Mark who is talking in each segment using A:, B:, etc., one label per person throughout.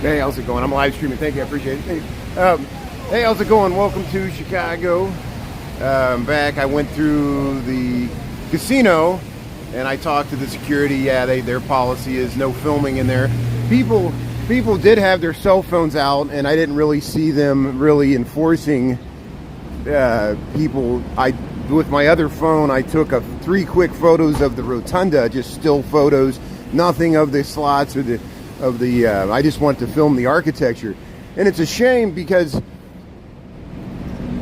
A: Hey, how's it going? I'm live streaming. Thank you. I appreciate it. Hey, how's it going? Welcome to Chicago. I'm back. I went through the casino and I talked to the security. Yeah, their policy is no filming in there. People did have their cell phones out, and I didn't really see them really enforcing people. With my other phone, I took 3 quick photos of the rotunda, just still photos, nothing of the slots or I just want to film the architecture. And it's a shame because,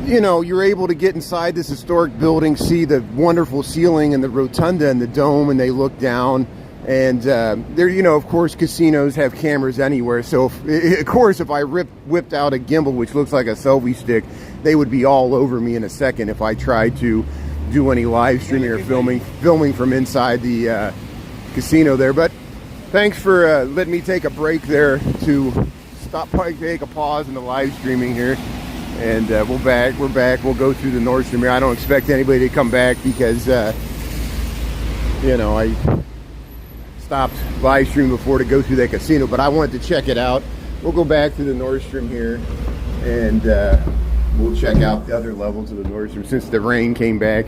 A: you know, you're able to get inside this historic building, see the wonderful ceiling and the rotunda and the dome, and they look down. And there, you know, of course, casinos have cameras anywhere. So, of course, if I whipped out a gimbal, which looks like a selfie stick, they would be all over me in a second if I tried to do any live streaming or filming from inside the casino there. But thanks for letting me take a break there to take a pause in the live streaming here. And we're back. We'll go through the Nordstrom here. I don't expect anybody to come back because, you know, I stopped live streaming before to go through that casino, but I wanted to check it out. We'll go back to the Nordstrom here, and we'll check out the other levels of the Nordstrom. Since the rain came back,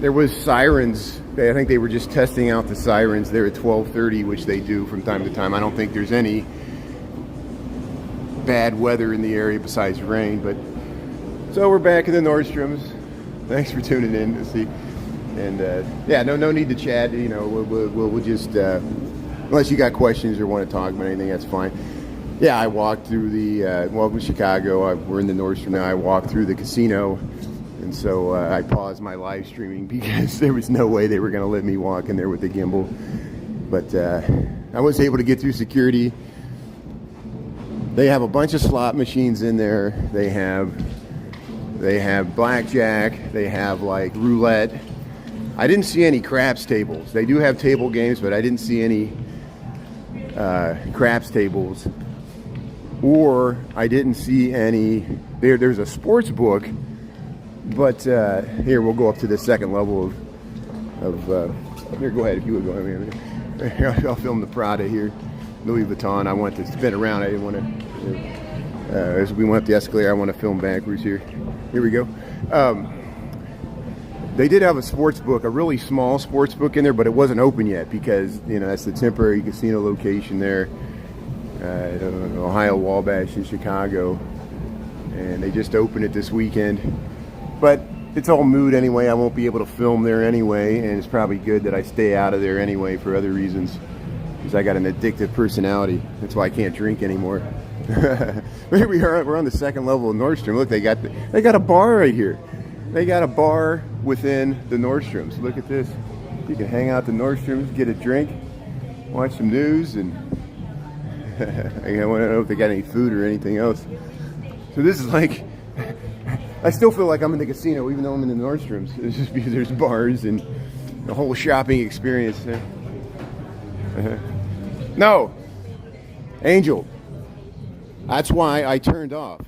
A: there was sirens. I think they were just testing out the sirens there at 12:30, which they do from time to time. I don't think there's any bad weather in the area besides rain. But so we're back in the Nordstroms. Thanks for tuning in to see. And yeah, no need to chat. You know, we'll just unless you got questions or want to talk about anything, that's fine. Yeah, I walked through the welcome to Chicago. We're in the Nordstrom now. I walked through the casino. And so I paused my live streaming because there was no way they were going to let me walk in there with the gimbal. But I was able to get through security. They have a bunch of slot machines in there. They have blackjack. They have like roulette. I didn't see any craps tables. They do have table games, but I didn't see any craps tables. Or I didn't see any. There's a sports book. But here, we'll go up to the second level of here, go ahead if you would go ahead. I'll film the Prada here, Louis Vuitton. I want to spin around. I didn't want to, as we went up the escalator, I want to film backwards here. Here we go. They did have a sports book, a really small sports book in there, but it wasn't open yet because, you know, that's the temporary casino location there, Ohio Wabash in Chicago. And they just opened it this weekend. But it's all moot anyway. I won't be able to film there anyway, and it's probably good that I stay out of there anyway for other reasons, because I got an addictive personality. That's why I can't drink anymore. But here we are. We're on the second level of Nordstrom. Look, they got a bar right here. They got a bar within the Nordstroms. Look at this. You can hang out at the Nordstroms, get a drink, watch some news, and I want to know if they got any food or anything else. So this is like. I still feel like I'm in the casino, even though I'm in the Nordstroms. It's just because there's bars and the whole shopping experience. No, Angel. That's why I turned off.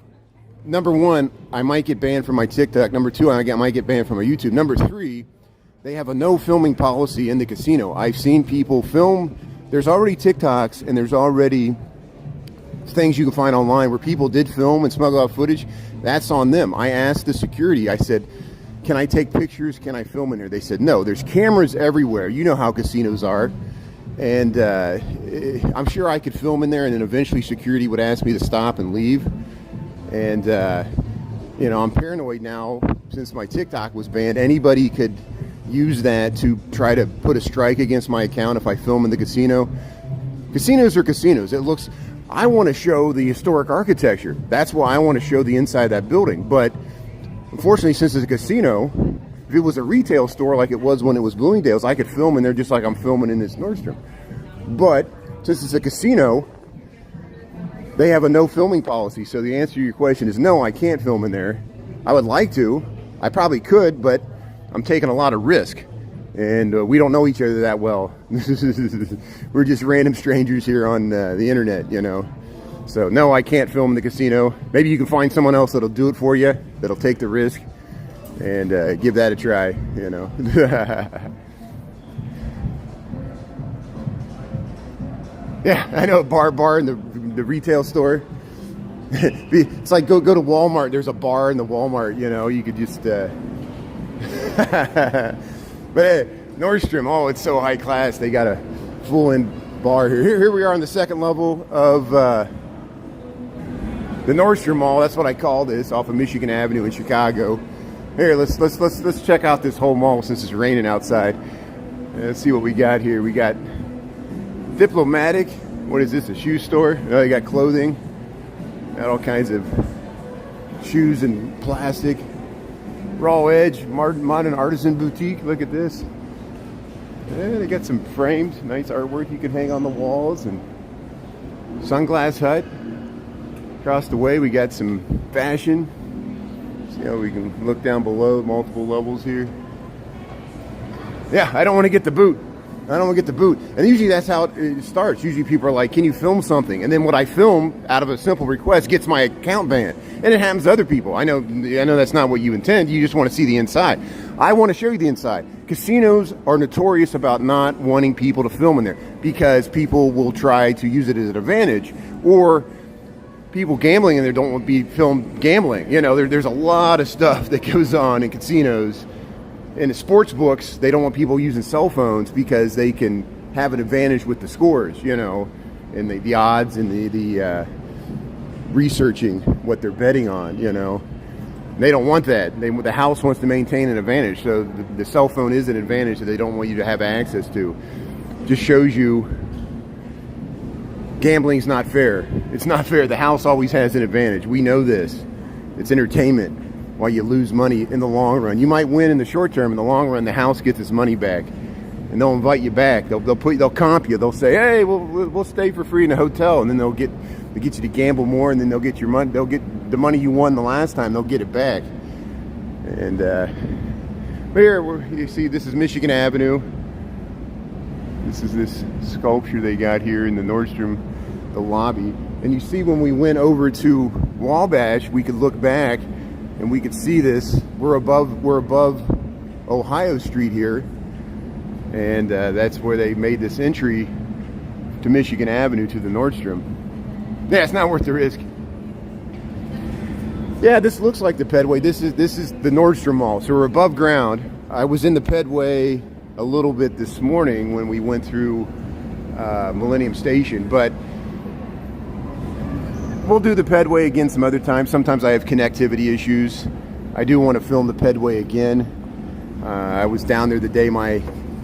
A: Number 1, I might get banned from my TikTok. Number 2, I might get banned from my YouTube. Number 3, they have a no filming policy in the casino. I've seen people film. There's already TikToks and there's already things you can find online where people did film and smuggle out footage. That's on them. I asked the security, I said, can I take pictures? Can I film in there? They said, no, there's cameras everywhere. You know how casinos are. And I'm sure I could film in there, and then eventually security would ask me to stop and leave. And, you know, I'm paranoid now since my TikTok was banned. Anybody could use that to try to put a strike against my account if I film in the casino. Casinos are casinos. I want to show the historic architecture. That's why I want to show the inside of that building. But unfortunately, since it's a casino, if it was a retail store like it was when it was Bloomingdale's, I could film in there just like I'm filming in this Nordstrom. But since it's a casino, they have a no filming policy. So the answer to your question is no, I can't film in there. I would like to. I probably could, but I'm taking a lot of risk. And we don't know each other that well. We're just random strangers here on the internet, you know. So, no, I can't film in the casino. Maybe you can find someone else that'll do it for you, that'll take the risk, and give that a try, you know. Yeah, I know, bar in the retail store. It's like go to Walmart. There's a bar in the Walmart. You know, you could just. But hey, Nordstrom. Oh, it's so high class. They got a full-in bar here. Here we are on the second level of the Nordstrom Mall. That's what I call this, off of Michigan Avenue in Chicago. Here, let's check out this whole mall since it's raining outside. Let's see what we got here. We got Diplomatic. What is this? A shoe store? Oh, they got clothing. Got all kinds of shoes and plastic. Raw Edge, Modern Artisan Boutique. Look at this. Yeah, they got some framed, nice artwork you can hang on the walls. And Sunglass Hut. Across the way, we got some fashion. See how we can look down below, multiple levels here. Yeah, I don't want to get the boot. I don't want to get the boot. And usually that's how it starts. Usually people are like, can you film something? And then what I film out of a simple request gets my account banned. And it happens to other people. I know that's not what you intend. You just want to see the inside. I want to show you the inside. Casinos are notorious about not wanting people to film in there because people will try to use it as an advantage, or people gambling in there don't want to be filmed gambling. You know, there's a lot of stuff that goes on in casinos. In the sports books, they don't want people using cell phones because they can have an advantage with the scores, you know, and the odds and the researching what they're betting on, you know. They don't want that. The house wants to maintain an advantage, so the cell phone is an advantage that they don't want you to have access to. Just shows you gambling's not fair. It's not fair. The house always has an advantage. We know this. It's entertainment. While you lose money in the long run, you might win in the short term. In the long run, the house gets its money back, and they'll invite you back. They'll comp you. They'll say, "Hey, we'll stay for free in a hotel," and then they'll get you to gamble more, and then they'll get your money. They'll get the money you won the last time. They'll get it back. And here you see this is Michigan Avenue. This is this sculpture they got here in the Nordstrom, the lobby. And you see when we went over to Wabash, we could look back. And we could see this. We're above Ohio Street here, and that's where they made this entry to Michigan Avenue to the Nordstrom. Yeah, it's not worth the risk. Yeah, this looks like the Pedway. This is the Nordstrom Mall. So we're above ground. I was in the Pedway a little bit this morning when we went through Millennium Station, but we'll do the Pedway again some other time. Sometimes I have connectivity issues. I do want to film the Pedway again. I was down there the day my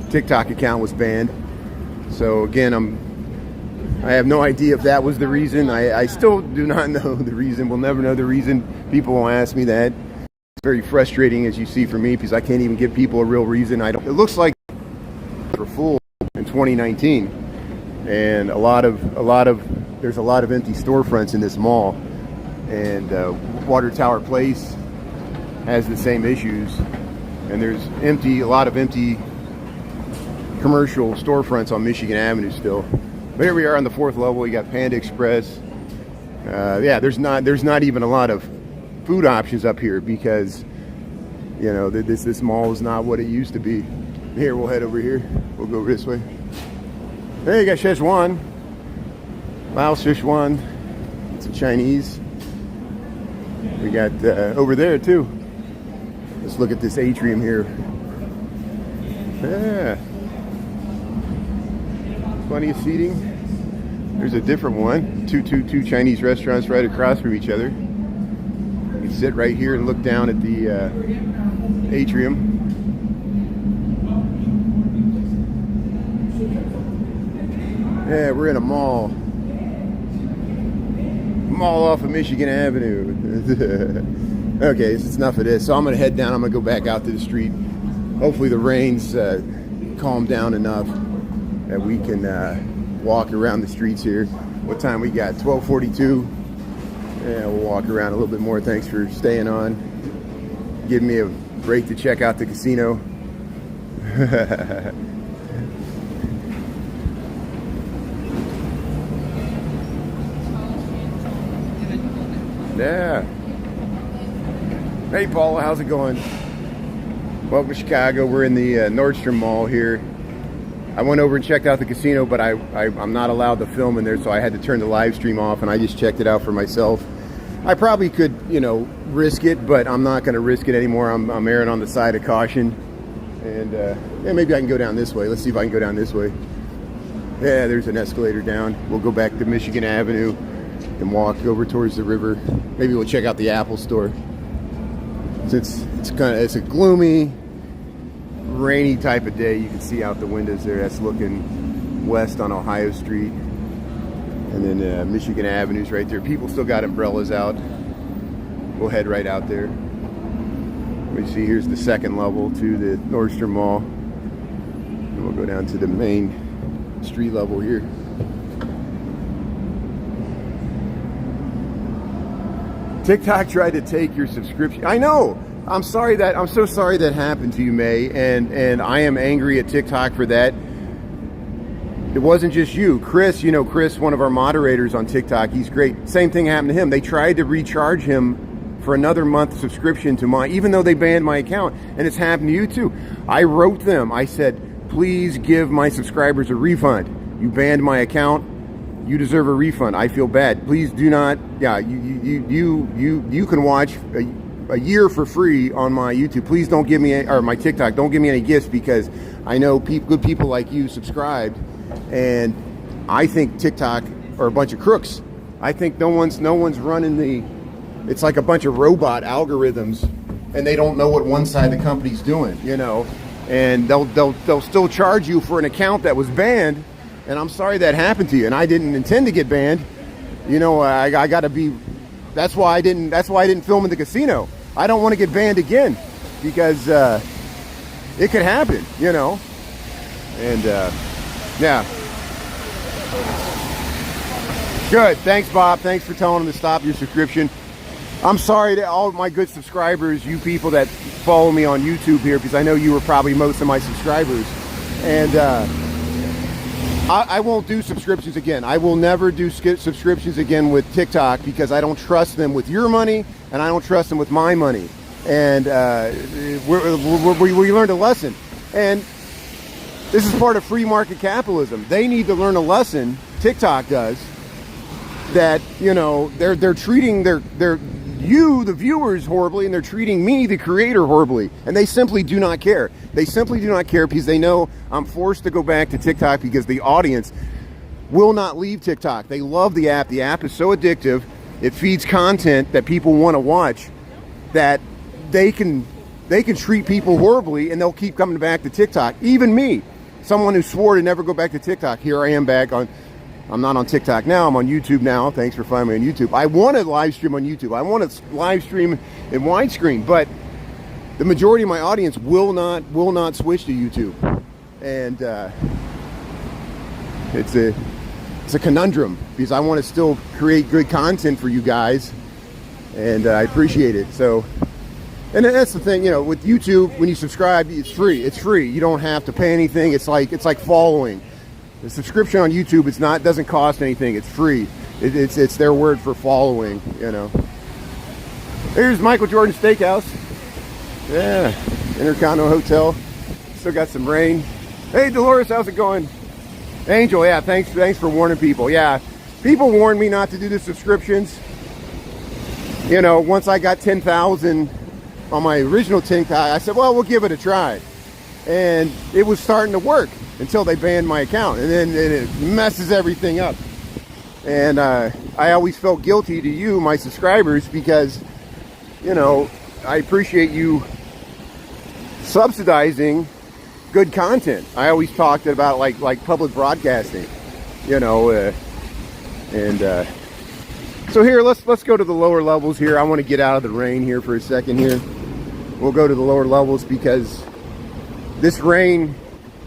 A: TikTok account was banned. So again, I have no idea if that was the reason. I still do not know the reason. We'll never know the reason. People will ask me that. It's very frustrating, as you see, for me, because I can't even give people a real reason. It looks like for full in 2019, and there's a lot of empty storefronts in this mall, and Water Tower Place has the same issues, and there's a lot of empty commercial storefronts on Michigan Avenue still. But here we are on the fourth level. We got Panda Express. Yeah, there's not even a lot of food options up here because, you know, this mall is not what it used to be. Here, we'll head over here. We'll go this way. There you got Szechuan. Lao Sichuan, some Chinese. We got over there too. Let's look at this atrium here. Yeah, plenty of seating. There's a different one. Two Chinese restaurants right across from each other. You can sit right here and look down at the atrium. Yeah, we're in a mall. Mall off of Michigan Avenue. Okay, it's enough of this. So I'm gonna head down. I'm gonna go back out to the street. Hopefully the rain's calmed down enough that we can walk around the streets here. What time we got? 12:42. Yeah, we'll walk around a little bit more. Thanks for staying on, giving me a break to check out the casino. Yeah. Hey, Paula, how's it going? Welcome to Chicago. We're in the Nordstrom Mall here. I went over and checked out the casino, but I'm not allowed to film in there, so I had to turn the live stream off, and I just checked it out for myself. I probably could, you know, risk it, but I'm not going to risk it anymore. I'm erring on the side of caution. And yeah, maybe I can go down this way. Let's see if I can go down this way. Yeah, there's an escalator down. We'll go back to Michigan Avenue and walk over towards the river. Maybe we'll check out the Apple store. It's a gloomy, rainy type of day. You can see out the windows there. That's looking west on Ohio Street. And then Michigan Avenue's right there. People still got umbrellas out. We'll head right out there. Let me see, here's the second level to the Nordstrom Mall. And we'll go down to the main street level here. TikTok tried to take your subscription. I know. I'm so sorry that happened to you, May, and I am angry at TikTok for that. It wasn't just you. Chris, you know Chris, one of our moderators on TikTok, he's great. Same thing happened to him. They tried to recharge him for another month subscription to mine, even though they banned my account. And it's happened to you too. I wrote them. I said, please give my subscribers a refund. You banned my account. You deserve a refund. I feel bad. Please do not. Yeah, you can watch a year for free on my YouTube. Please don't give me, or my TikTok, don't give me any gifts, because I know good people like you subscribed. And I think TikTok are a bunch of crooks. I think no one's running it's like a bunch of robot algorithms, and they don't know what one side of the company's doing, you know. And they'll still charge you for an account that was banned. And I'm sorry that happened to you. And I didn't intend to get banned. You know, I got to be. That's why I didn't film in the casino. I don't want to get banned again, because it could happen, you know. And yeah. Good. Thanks, Bob. Thanks for telling them to stop your subscription. I'm sorry to all of my good subscribers, you people that follow me on YouTube here, because I know you were probably most of my subscribers. And I won't do subscriptions again. I will never do subscriptions again with TikTok, because I don't trust them with your money, and I don't trust them with my money. And we learned a lesson. And this is part of free market capitalism. They need to learn a lesson, TikTok does, that, you know, they're treating you, the viewers, horribly, and they're treating me, the creator, horribly. And they simply do not care. They simply do not care, because they know I'm forced to go back to TikTok, because the audience will not leave TikTok. They love the app. The app is so addictive. It feeds content that people want to watch, that they can treat people horribly, and they'll keep coming back to TikTok. Even me, someone who swore to never go back to TikTok, here I am back on. I'm not on TikTok now. I'm on YouTube now. Thanks for finding me on YouTube. I want to live stream on YouTube. I want to live stream in widescreen, but the majority of my audience will not switch to YouTube, and it's a conundrum, because I want to still create good content for you guys, and I appreciate it. So, and that's the thing, you know, with YouTube, when you subscribe, it's free. It's free. You don't have to pay anything. It's like following. The subscription on YouTube, doesn't cost anything. It's free. It's their word for following, you know. Here's Michael Jordan Steakhouse. Yeah, Intercontinental Hotel. Still got some rain. Hey, Dolores, how's it going? Angel, yeah, thanks for warning people. Yeah, people warned me not to do the subscriptions. You know, once I got 10,000 on my original TikTok, I said, well, we'll give it a try. And it was starting to work until they banned my account, and then it messes everything up. And I always felt guilty to you, my subscribers, because, you know, I appreciate you subsidizing good content. I always talked about like public broadcasting, you know, so here, let's go to the lower levels here. I want to get out of the rain here for a second here. We'll go to the lower levels, because this rain,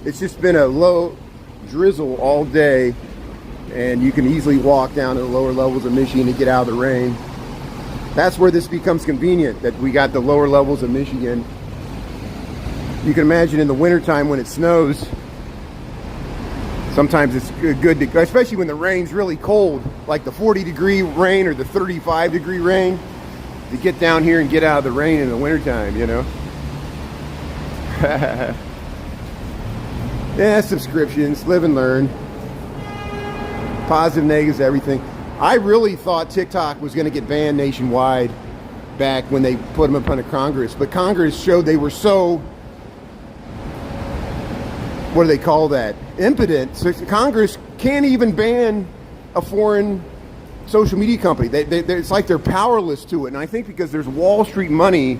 A: it's just been a low drizzle all day, and you can easily walk down to the lower levels of Michigan to get out of the rain. That's where this becomes convenient, that we got the lower levels of Michigan. You can imagine in the wintertime when it snows, sometimes it's good to, especially when the rain's really cold, like the 40-degree rain or the 35-degree rain, to get down here and get out of the rain in the wintertime, you know. Yeah, subscriptions, live and learn. Positive, negatives, everything. I really thought TikTok was going to get banned nationwide back when they put them in front of Congress. But Congress showed they were so, what do they call that? Impotent. So Congress can't even ban a foreign social media company. It's like they're powerless to it. And I think because there's Wall Street money,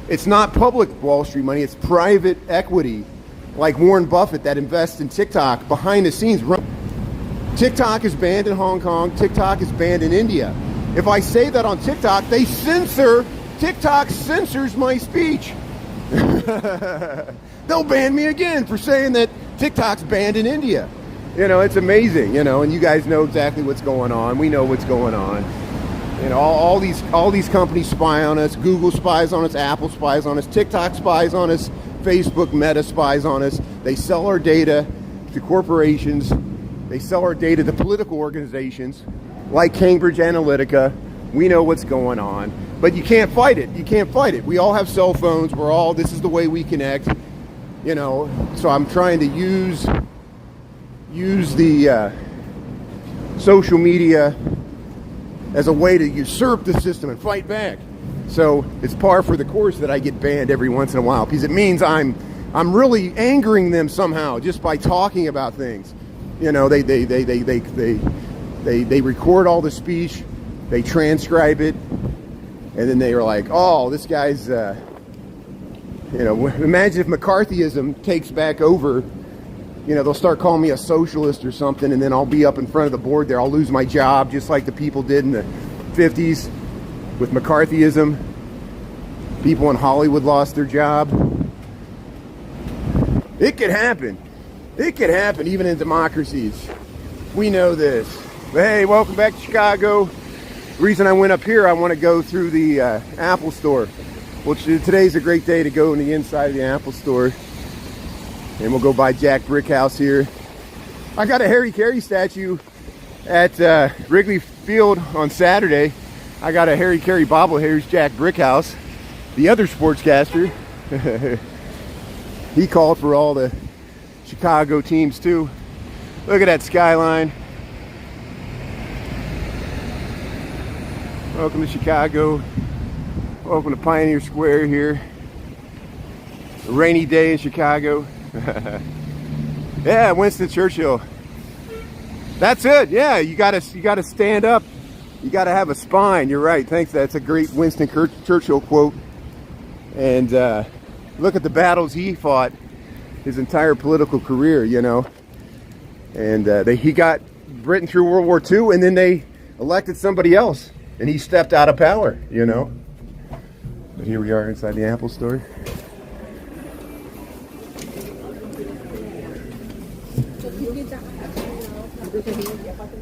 A: it's not public Wall Street money, it's private equity, like Warren Buffett that invests in TikTok behind the scenes. TikTok is banned in Hong Kong. TikTok is banned in India. If I say that on TikTok, they censor. TikTok censors my speech. They'll ban me again for saying that TikTok's banned in India. You know, it's amazing, you know, and you guys know exactly what's going on. We know what's going on. You know, all these companies spy on us. Google spies on us. Apple spies on us. TikTok spies on us. Facebook, Meta spies on us. They sell our data to corporations. They sell our data to political organizations like Cambridge Analytica. We know what's going on. But you can't fight it. You can't fight it. We all have cell phones. This is the way we connect. You know, so I'm trying to use the social media as a way to usurp the system and fight back. So it's par for the course that I get banned every once in a while, because it means I'm really angering them somehow just by talking about things. You know, they record all the speech, they transcribe it, and then they are like, oh, this guy's you know, imagine if McCarthyism takes back over. You know, they'll start calling me a socialist or something, and then I'll be up in front of the board there. I'll lose my job just like the people did in the 50s with McCarthyism. People in Hollywood lost their job. It could happen. It could happen even in democracies. We know this. But hey, welcome back to Chicago. The reason I went up here, I want to go through the Apple store. Well, today's a great day to go in the inside of the Apple store. And we'll go by Jack Brickhouse here. I got a Harry Carey statue at Wrigley Field on Saturday. I got a Harry Carey bobblehead. Here's Jack Brickhouse, the other sportscaster. He called for all the Chicago teams too. Look at that skyline. Welcome to Chicago. Welcome to Pioneer Square here. A rainy day in Chicago. Yeah, Winston Churchill. That's it. Yeah, you gotta stand up. You gotta have a spine. You're right. Thanks. That's a great Winston Churchill quote. And look at the battles he fought his entire political career. You know, and he got Britain through World War II, and then they elected somebody else, and he stepped out of power. You know. But here we are inside the Apple store.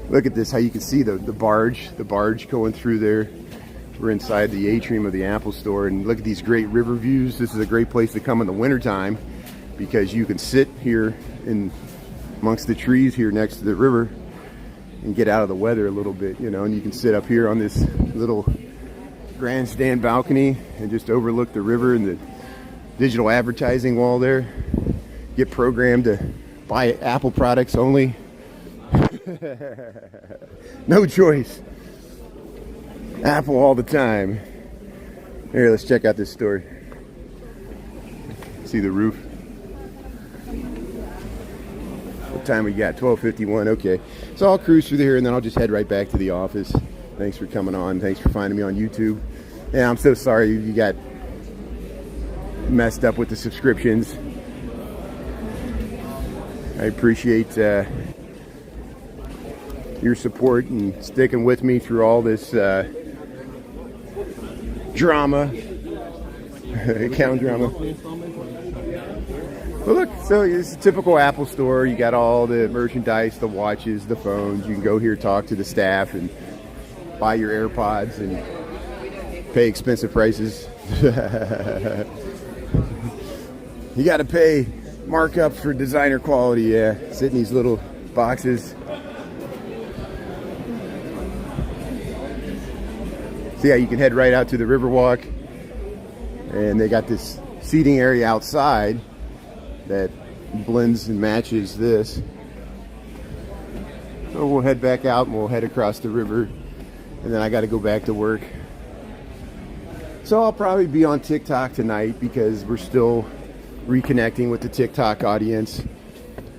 A: Look at this, how you can see the barge going through there. We're inside the atrium of the Apple store, and look at these great river views. This is a great place to come in the wintertime because you can sit here in amongst the trees here next to the river and get out of the weather a little bit, you know, and you can sit up here on this little grandstand balcony and just overlook the river and the digital advertising wall there. Get programmed to buy Apple products only. No choice. Apple all the time. Here, let's check out this store. See the roof? What time we got? 12:51. Okay. So I'll cruise through here and then I'll just head right back to the office. Thanks for coming on. Thanks for finding me on YouTube. Yeah, I'm so sorry you got messed up with the subscriptions. I appreciate your support and sticking with me through all this drama, account drama. Well, look, so it's a typical Apple store. You got all the merchandise, the watches, the phones. You can go here, talk to the staff, and buy your AirPods and pay expensive prices. You got to pay markup for designer quality. Yeah, sit in these little boxes. So yeah, you can head right out to the Riverwalk, and they got this seating area outside that blends and matches this. So we'll head back out and we'll head across the river, and then I got to go back to work. So I'll probably be on TikTok tonight because we're still reconnecting with the TikTok audience.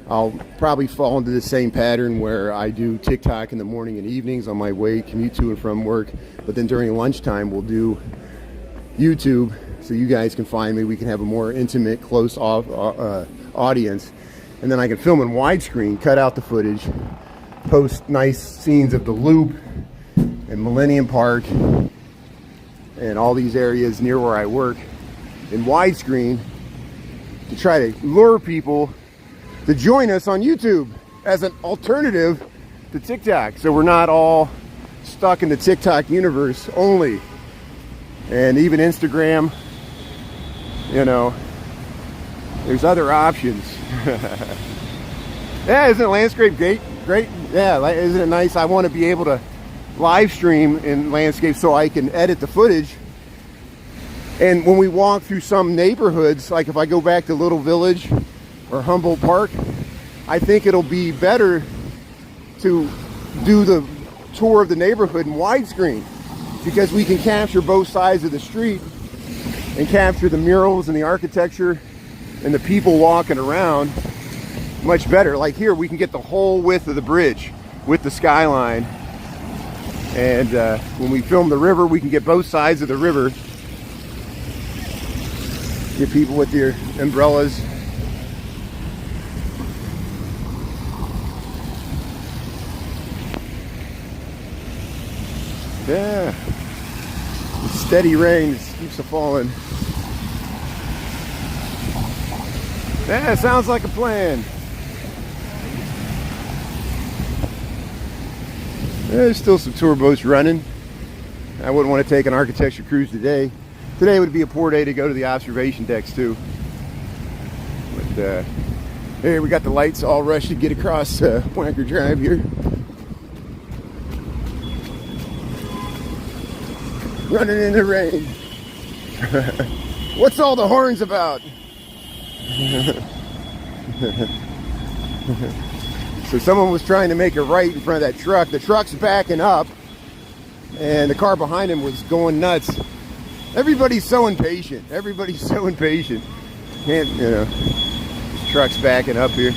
A: I'll probably fall into the same pattern where I do TikTok in the morning and evenings on my way commute to and from work, but then during lunchtime we'll do YouTube so you guys can find me. We can have a more intimate, close audience, and then I can film in widescreen, cut out the footage, post nice scenes of the Loop and Millennium Park and all these areas near where I work in widescreen to try to lure people to join us on YouTube as an alternative to TikTok, so we're not all stuck in the TikTok universe only. And even Instagram, you know, there's other options. Yeah, isn't landscape great? Yeah, isn't it nice? I want to be able to live stream in landscape so I can edit the footage. And when we walk through some neighborhoods, like if I go back to Little Village or Humboldt Park, I think it'll be better to do the tour of the neighborhood in widescreen, because we can capture both sides of the street and capture the murals and the architecture and the people walking around much better. Like here, we can get the whole width of the bridge with the skyline. And when we film the river, we can get both sides of the river. Get people with their umbrellas. Yeah. The steady rain just keeps falling. Yeah, sounds like a plan. There's still some tour boats running. I wouldn't want to take an architecture cruise today. Today would be a poor day to go to the observation decks too. But here we got the lights all rushed to get across Wanker Drive here. Running in the rain. What's all the horns about? So someone was trying to make a right in front of that truck. The truck's backing up, and the car behind him was going nuts. Everybody's so impatient. Everybody's so impatient. Can't, you know, this truck's backing up here.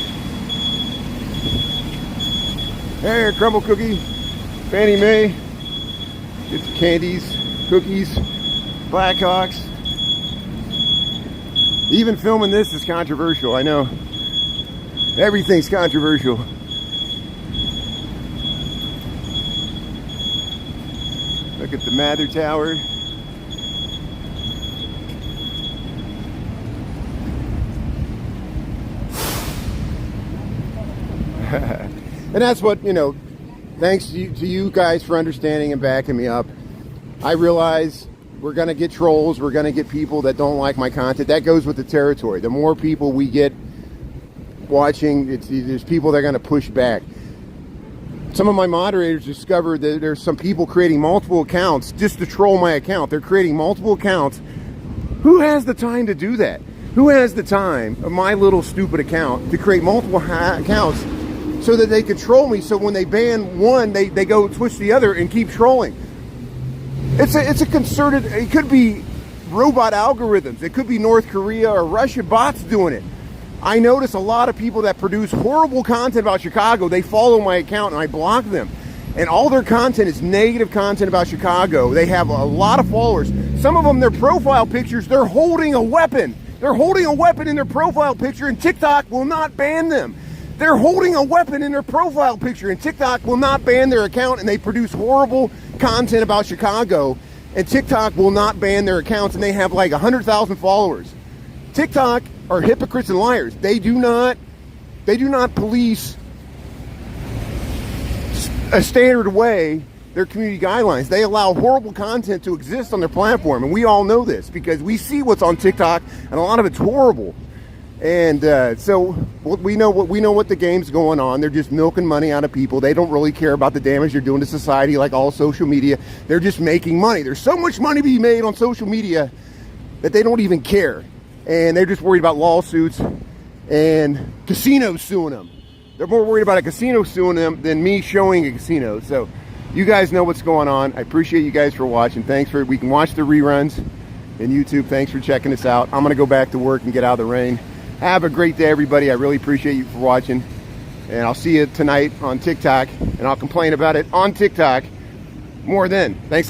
A: Hey, Crumble Cookie, Fannie Mae, get the candies, cookies, Blackhawks. Even filming this is controversial, I know. Everything's controversial. Look at the Mather Tower. And that's what, you know, thanks to you guys for understanding and backing me up. I realize we're going to get trolls. We're going to get people that don't like my content. That goes with the territory. The more people we get watching, there's people that are going to push back. Some of my moderators discovered that there's some people creating multiple accounts just to troll my account. They're creating multiple accounts. Who has the time to do that? Who has the time of my little stupid account to create multiple accounts so that they can troll me, so when they ban one, they go twist the other and keep trolling? It's a concerted, it could be robot algorithms. It could be North Korea or Russia bots doing it. I notice a lot of people that produce horrible content about Chicago, they follow my account and I block them. And all their content is negative content about Chicago. They have a lot of followers. Some of them, their profile pictures, they're holding a weapon. They're holding a weapon in their profile picture, and TikTok will not ban them. They're holding a weapon in their profile picture, and TikTok will not ban their account, and they produce horrible content about Chicago, and TikTok will not ban their accounts, and they have like 100,000 followers. TikTok are hypocrites and liars. They do not police a standard way their community guidelines. They allow horrible content to exist on their platform, and we all know this because we see what's on TikTok, and a lot of it's horrible. And so we know what the game's going on. They're just milking money out of people. They don't really care about the damage they're doing to society, like all social media. They're just making money. There's so much money to be made on social media that they don't even care. And they're just worried about lawsuits and casinos suing them. They're more worried about a casino suing them than me showing a casino. So you guys know what's going on. I appreciate you guys for watching. We can watch the reruns in YouTube. Thanks for checking us out. I'm going to go back to work and get out of the rain. Have a great day, everybody. I really appreciate you for watching. And I'll see you tonight on TikTok. And I'll complain about it on TikTok more then. Thanks.